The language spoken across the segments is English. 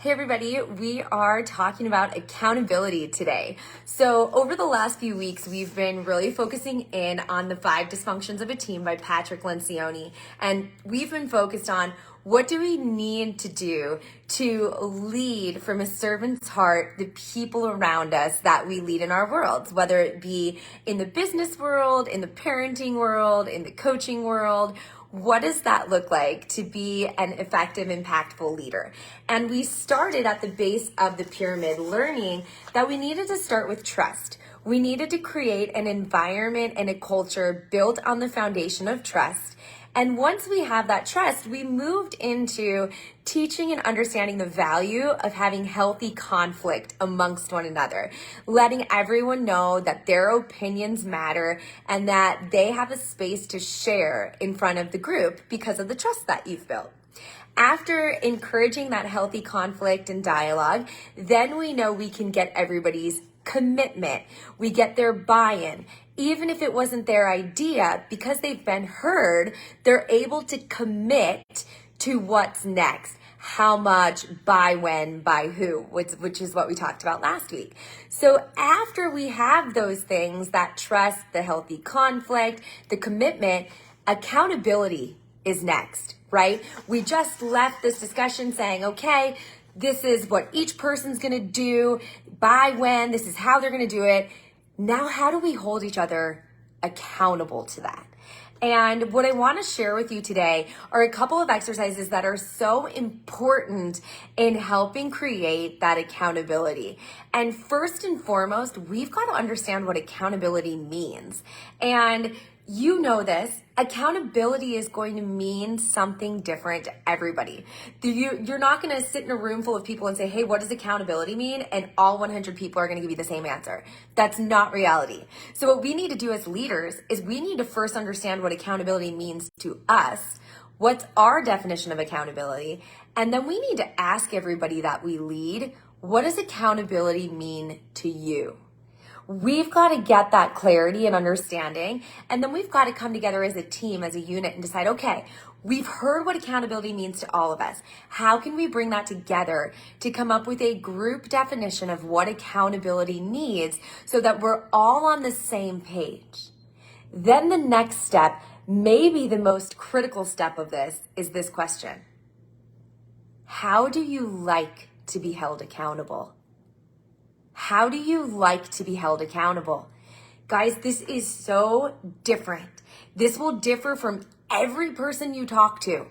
Hey everybody, we are talking about accountability today. So over the last few weeks, we've been really focusing in on the 5 dysfunctions of a team by Patrick Lencioni. And we've been focused on what do we need to do to lead from a servant's heart the people around us that we lead in our worlds, whether it be in the business world, in the parenting world, in the coaching world. What does that look like to be an effective, impactful leader? And we started at the base of the pyramid learning that we needed to start with trust. We needed to create an environment and a culture built on the foundation of trust. And once we have that trust, we moved into teaching and understanding the value of having healthy conflict amongst one another, letting everyone know that their opinions matter and that they have a space to share in front of the group because of the trust that you've built. After encouraging that healthy conflict and dialogue, then we know we can get everybody's commitment. We get their buy-in. Even if it wasn't their idea, because they've been heard, they're able to commit to what's next. How much, by when, by who, which is what we talked about last week. So after we have those things, that trust, the healthy conflict, the commitment, accountability is next, right? We just left this discussion saying, okay, this is what each person's going to do, by when, this is how they're going to do it. Now, how do we hold each other accountable to that? And what I want to share with you today are a couple of exercises that are so important in helping create that accountability. And first and foremost, we've got to understand what accountability means. And you know this, accountability is going to mean something different to everybody. You're not going to sit in a room full of people and say, hey, what does accountability mean? And all 100 people are going to give you the same answer. That's not reality. So what we need to do as leaders is we need to first understand what accountability means to us. What's our definition of accountability? And then we need to ask everybody that we lead, what does accountability mean to you? We've got to get that clarity and understanding, and then we've got to come together as a team, as a unit, and decide, okay, we've heard what accountability means to all of us. How can we bring that together to come up with a group definition of what accountability needs so that we're all on the same page? Then the next step, maybe the most critical step of this, is this question. How do you like to be held accountable? How do you like to be held accountable? Guys, this is so different. This will differ from every person you talk to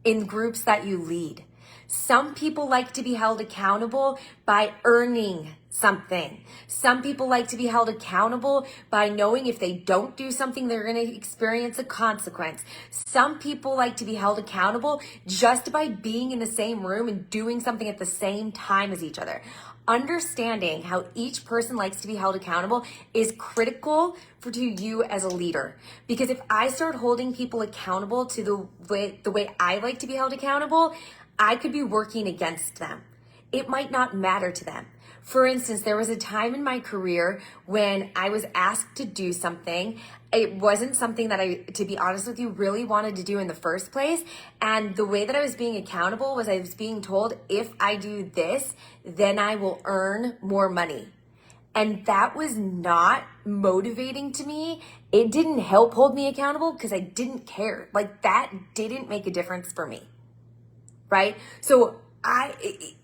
in groups that you lead. Some people like to be held accountable by earning something. Some people like to be held accountable by knowing if they don't do something, they're going to experience a consequence. Some people like to be held accountable just by being in the same room and doing something at the same time as each other. Understanding how each person likes to be held accountable is critical to you as a leader. Because if I start holding people accountable to the way I like to be held accountable, I could be working against them. It might not matter to them. For instance, there was a time in my career when I was asked to do something. It wasn't something that I, to be honest with you, really wanted to do in the first place. And the way that I was being accountable was I was being told, if I do this, then I will earn more money. And that was not motivating to me. It didn't help hold me accountable because I didn't care. Like, that didn't make a difference for me, right? So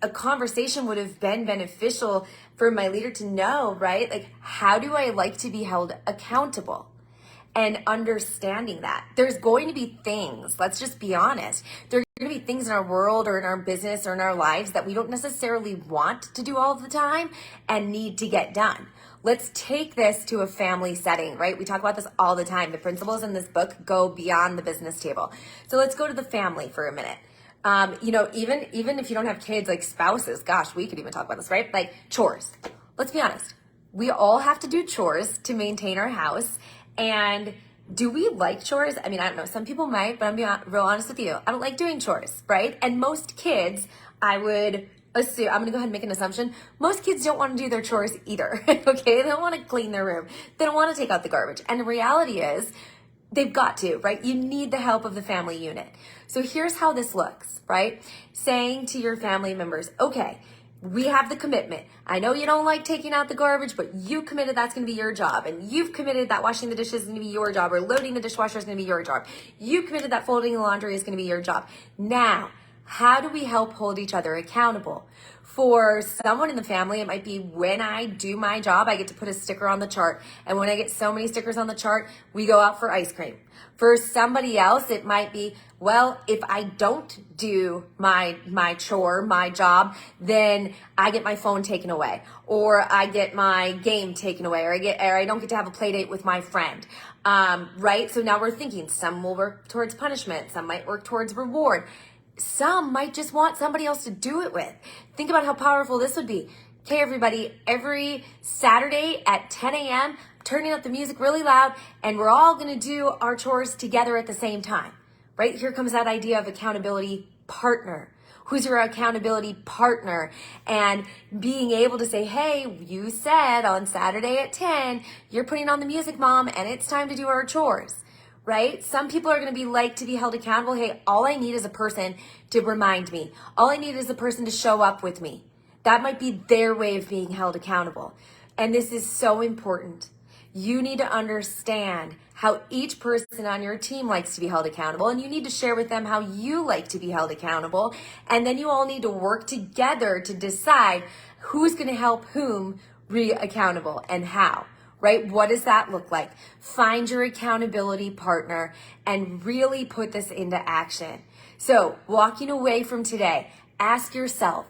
a conversation would have been beneficial for my leader to know, right? Like, how do I like to be held accountable? And understanding that there's going to be things, let's just be honest, there are going to be things in our world or in our business or in our lives that we don't necessarily want to do all the time and need to get done. Let's take this to a family setting, right? We talk about this all the time. The principles in this book go beyond the business table. So let's go to the family for a minute. Even if you don't have kids, like spouses, gosh, we could even talk about this, right? Like chores. Let's be honest. We all have to do chores to maintain our house. And do we like chores? I mean, I don't know. Some people might, but I'm being real honest with you. I don't like doing chores, right? And most kids, I would assume, I'm going to go ahead and make an assumption. Most kids don't want to do their chores either, okay? They don't want to clean their room. They don't want to take out the garbage. And the reality is, They've got to, right? You need the help of the family unit. So here's how this looks, right? Saying to your family members, okay, we have the commitment. I know you don't like taking out the garbage, but you committed that's going to be your job. And you've committed that washing the dishes is going to be your job, or loading the dishwasher is going to be your job. You committed that folding the laundry is going to be your job. Now, how do we help hold each other accountable? For someone in the family, it might be when I do my job, I get to put a sticker on the chart. And when I get so many stickers on the chart, we go out for ice cream. For somebody else, it might be, well, if I don't do my chore, my job, then I get my phone taken away, or I get my game taken away, or I don't get to have a play date with my friend. Right? So now we're thinking some will work towards punishment, some might work towards reward. Some might just want somebody else to do it with. Think about how powerful this would be. Okay, everybody, every Saturday at 10 a.m., turning up the music really loud, and we're all going to do our chores together at the same time, right? Here comes that idea of accountability partner. Who's your accountability partner? And being able to say, hey, you said on Saturday at 10, you're putting on the music, Mom, and it's time to do our chores. Right? Some people are going to be held accountable. Hey, all I need is a person to remind me. All I need is a person to show up with me. That might be their way of being held accountable. And this is so important. You need to understand how each person on your team likes to be held accountable, and you need to share with them how you like to be held accountable. And then you all need to work together to decide who's going to help whom be accountable and how. Right? What does that look like? Find your accountability partner and really put this into action. So, walking away from today, ask yourself,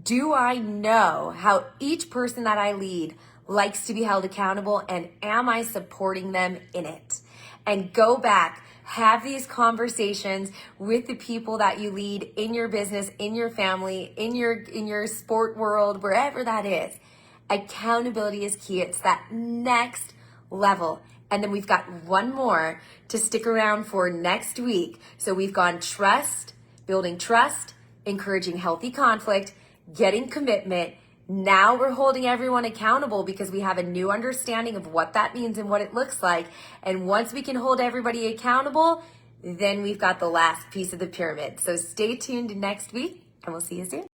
do I know how each person that I lead likes to be held accountable, and am I supporting them in it? And go back, have these conversations with the people that you lead in your business, in your family, in your sport world, wherever that is. Accountability is key. It's that next level. And then we've got one more to stick around for next week. So we've gone trust, building trust, encouraging healthy conflict, getting commitment. Now we're holding everyone accountable because we have a new understanding of what that means and what it looks like. And once we can hold everybody accountable, then we've got the last piece of the pyramid. So stay tuned next week, and we'll see you soon.